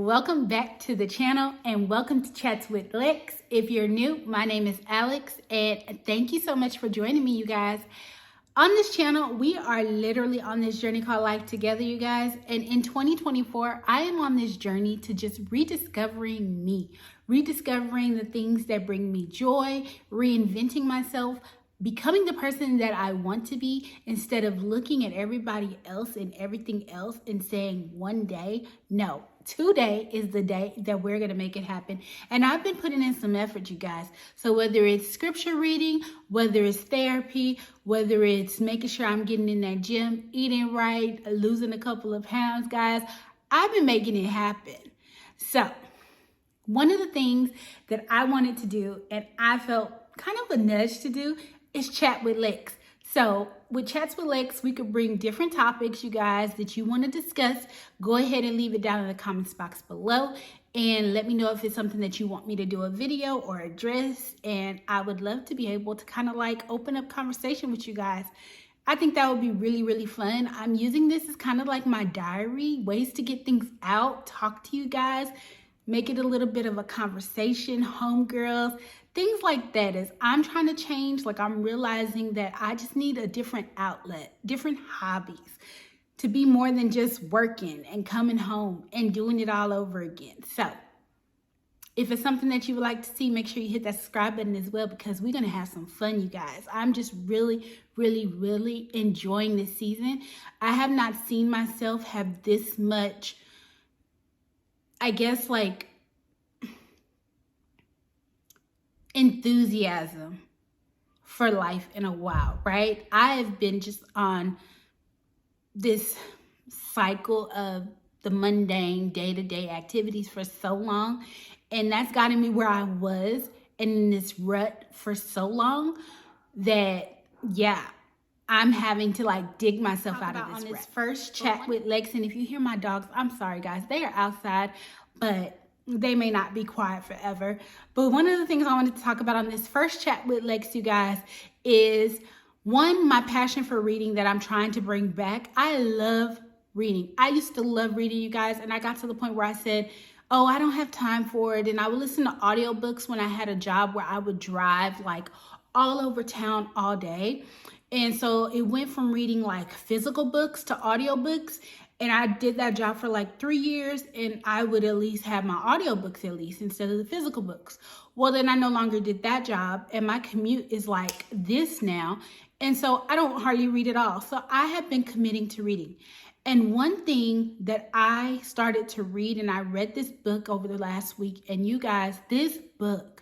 welcome back to the channel and welcome to Chats with Lex. If you're new, my name is Alex and thank you so much for joining me, you guys. On this channel, we are literally on this journey called life together, you guys. And in 2024, I am on this journey to just rediscovering me, rediscovering the things that bring me joy, reinventing myself, becoming the person that I want to be instead of looking at everybody else and everything else and saying one day, no, today is the day that we're going to make it happen. And I've been putting in some effort, you guys. So whether it's scripture reading, whether it's therapy, whether it's making sure I'm getting in that gym, eating right, losing a couple of pounds, guys, I've been making it happen. So one of the things that I wanted to do and I felt kind of a nudge to do is chat with Lex. So with Chats with Lex, we could bring different topics, you guys, that you want to discuss. Go ahead and leave it down in the comments box below and let me know if it's something that you want me to do a video or address. And I would love to be able to kind of like open up conversation with you guys. I think that would be really, really fun. I'm using this as kind of like my diary, ways to get things out, talk to you guys, make it a little bit of a conversation, homegirls, things like that. As I'm trying to change, like I'm realizing that I just need a different outlet, different hobbies to be more than just working and coming home and doing it all over again. So if it's something that you would like to see, make sure you hit that subscribe button as well, because we're going to have some fun, you guys. I'm just really, really, really enjoying this season. I have not seen myself have this much, I guess, like enthusiasm for life in a while, right? I have been just on this cycle of the mundane day-to-day activities for so long, and that's gotten me where I was in this rut for so long that, yeah, I'm having to like dig myself out of this rut. This first chat with Lex, and if you hear my dogs, I'm sorry guys, they are outside, but they may not be quiet forever. But one of the things I wanted to talk about on this first chat with Lex, you guys, is one, my passion for reading that I'm trying to bring back. I love reading. I used to love reading, you guys, and I got to the point where I said, oh, I don't have time for it. And I would listen to audiobooks when I had a job where I would drive like all over town all day. And so it went from reading like physical books to audiobooks. And I did that job for like 3 years, and I would at least have my audiobooks at least instead of the physical books. Well, then I no longer did that job, and my commute is like this now. And so I don't hardly read at all. So I have been committing to reading. And one thing that I started to read, and I read this book over the last week, and you guys, this book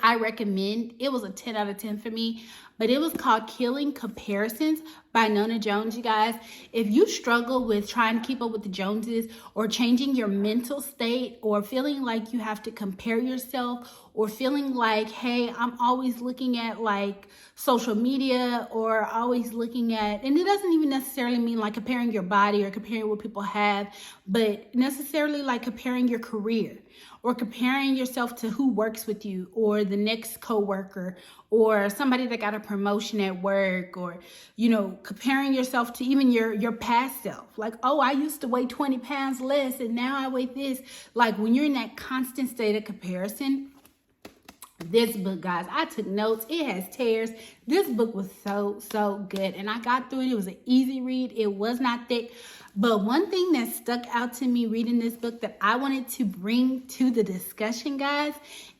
I recommend. It was a 10 out of 10 for me, but it was called Killing Comparisons by Nona, you guys. If you struggle with trying to keep up with the Joneses, or changing your mental state, or feeling like you have to compare yourself, or feeling like, hey, I'm always looking at like social media, or always looking at, and it doesn't even necessarily mean like comparing your body or comparing what people have, but necessarily like comparing your career, or comparing yourself to who works with you, or the next coworker, or somebody that got a promotion at work, or, you know, comparing yourself to even your past self. Like, oh, I used to weigh 20 pounds less and now I weigh this. Like when you're in that constant state of comparison, this book, guys, I took notes. It has tears. This book was so good, and I got through it. It was an easy read. It was not thick. But one thing that stuck out to me reading this book that I wanted to bring to the discussion, guys,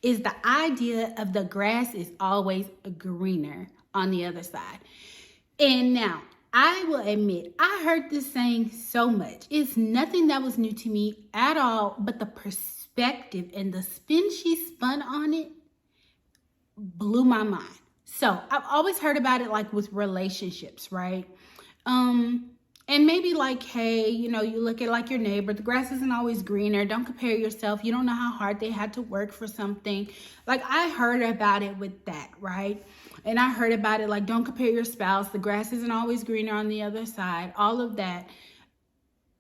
is the idea of the grass is always greener on the other side. And now, I will admit, I heard this saying so much. It's nothing that was new to me at all, but the perspective and the spin she spun on it blew my mind. So I've always heard about it like with relationships, right? And maybe like, hey, you know, you look at like your neighbor, the grass isn't always greener. Don't compare yourself. You don't know how hard they had to work for something. Like I heard about it with that, right? And I heard about it like, don't compare your spouse. The grass isn't always greener on the other side, all of that.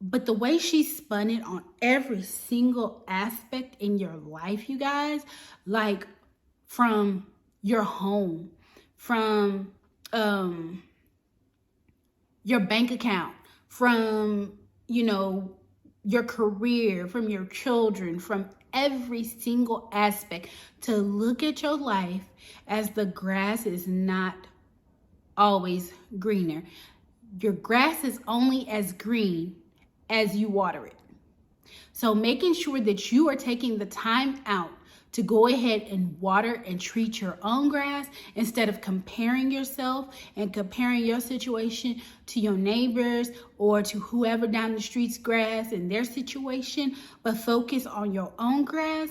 But the way she spun it on every single aspect in your life, you guys, like from your home, from your bank account, from, you know, your career, from your children, from every single aspect, to look at your life as the grass is not always greener. Your grass is only as green as you water it. So making sure that you are taking the time out to go ahead and water and treat your own grass instead of comparing yourself and comparing your situation to your neighbors or to whoever down the street's grass and their situation, but focus on your own grass.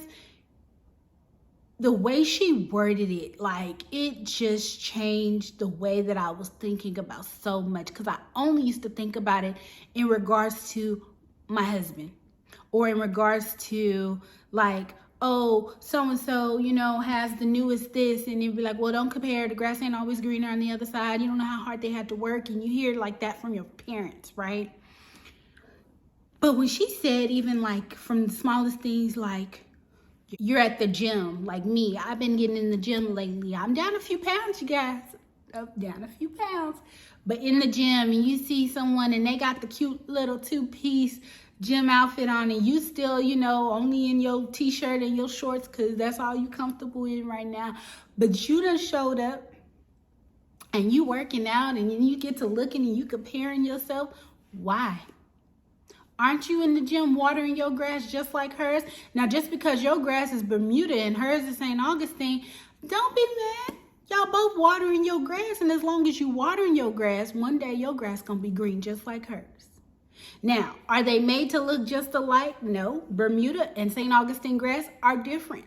The way she worded it, like, it just changed the way that I was thinking about so much, because I only used to think about it in regards to my husband, or in regards to, like, oh, so-and-so, you know, has the newest this, and you'd be like, well, don't compare. The grass ain't always greener on the other side. You don't know how hard they had to work, and you hear like that from your parents, right? But when she said, even like from the smallest things, like, you're at the gym, like me. I've been getting in the gym lately. I'm down a few pounds, you guys. Down a few pounds. But in the gym, and you see someone and they got the cute little two-piece gym outfit on, and you still, you know, only in your t-shirt and your shorts because that's all you comfortable in right now. But you done showed up and you working out, and then you get to looking and you comparing yourself. Why? Aren't you in the gym watering your grass just like hers? Now, just because your grass is Bermuda and hers is St. Augustine, don't be mad. Y'all both watering your grass, and as long as you watering your grass, one day your grass gonna be green just like hers. Now, are they made to look just alike? No. Bermuda and St. Augustine grass are different.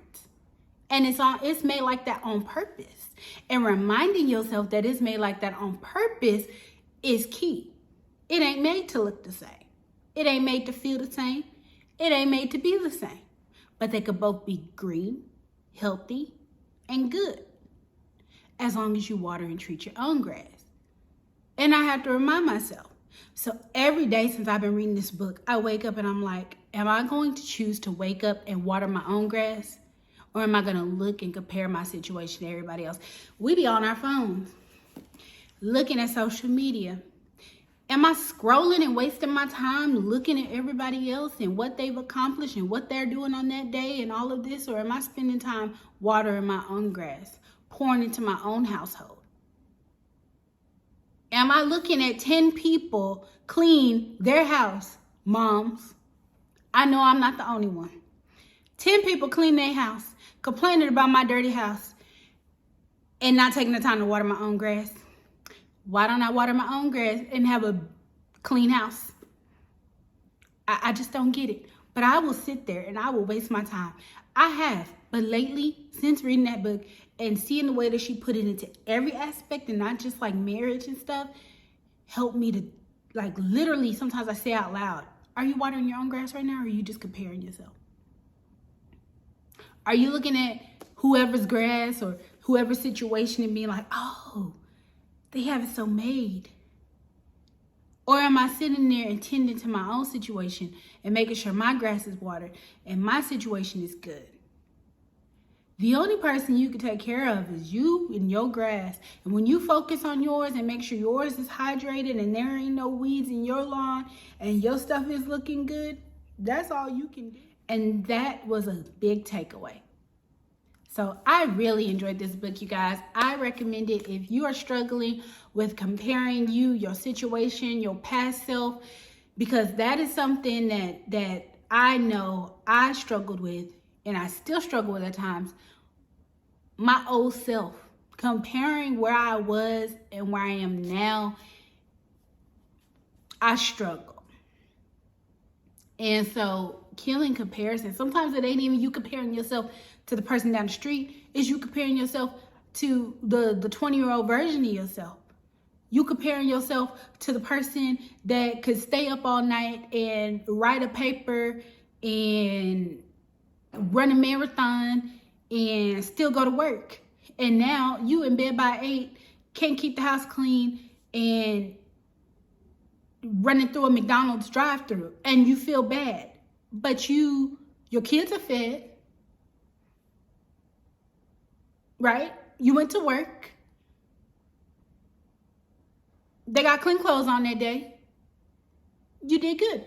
And it's made like that on purpose. And reminding yourself that it's made like that on purpose is key. It ain't made to look the same. It ain't made to feel the same. It ain't made to be the same. But they could both be green, healthy, and good, as long as you water and treat your own grass. And I have to remind myself. So every day since I've been reading this book, I wake up and I'm like, am I going to choose to wake up and water my own grass? Or am I going to look and compare my situation to everybody else? We be on our phones, looking at social media. Am I scrolling and wasting my time looking at everybody else and what they've accomplished and what they're doing on that day and all of this? Or am I spending time watering my own grass, pouring into my own household? Am I looking at 10 people clean their house? Moms, I know I'm not the only one. 10 people clean their house, complaining about my dirty house, and not taking the time to water my own grass. Why don't I water my own grass and have a clean house? I just don't get it. But I will sit there and I will waste my time. I have. But lately, since reading that book and seeing the way that she put it into every aspect and not just like marriage and stuff, helped me to, like, literally sometimes I say out loud, are you watering your own grass right now, or are you just comparing yourself? Are you looking at whoever's grass or whoever's situation and being like, oh, they have it so made? Or am I sitting there and tending to my own situation and making sure my grass is watered and my situation is good? The only person you can take care of is you and your grass. And when you focus on yours and make sure yours is hydrated and there ain't no weeds in your lawn and your stuff is looking good, that's all you can do. And that was a big takeaway. So I really enjoyed this book, you guys. I recommend it if you are struggling with comparing your situation, your past self, because that is something that I know I struggled with, and I still struggle with at times. My old self, comparing where I was and where I am now, I struggle. And so killing comparison, sometimes it ain't even you comparing yourself to the person down the street, is you comparing yourself to the 20-year-old version of yourself. You comparing yourself to the person that could stay up all night and write a paper and run a marathon and still go to work. And now you in bed by 8, can't keep the house clean and running through a McDonald's drive-thru, and you feel bad. But your kids are fed, right? You went to work. They got clean clothes on that day. You did good.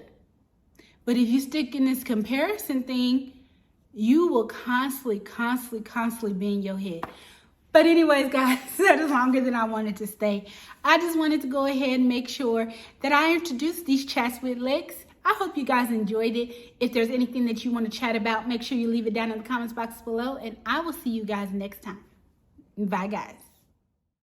But if you stick in this comparison thing, you will constantly be in your head. But anyways, guys, that is longer than I wanted to stay. I just wanted to go ahead and make sure that I introduced these chats with Lex. I hope you guys enjoyed it. If there's anything that you want to chat about, make sure you leave it down in the comments box below. And I will see you guys next time. Bye, guys.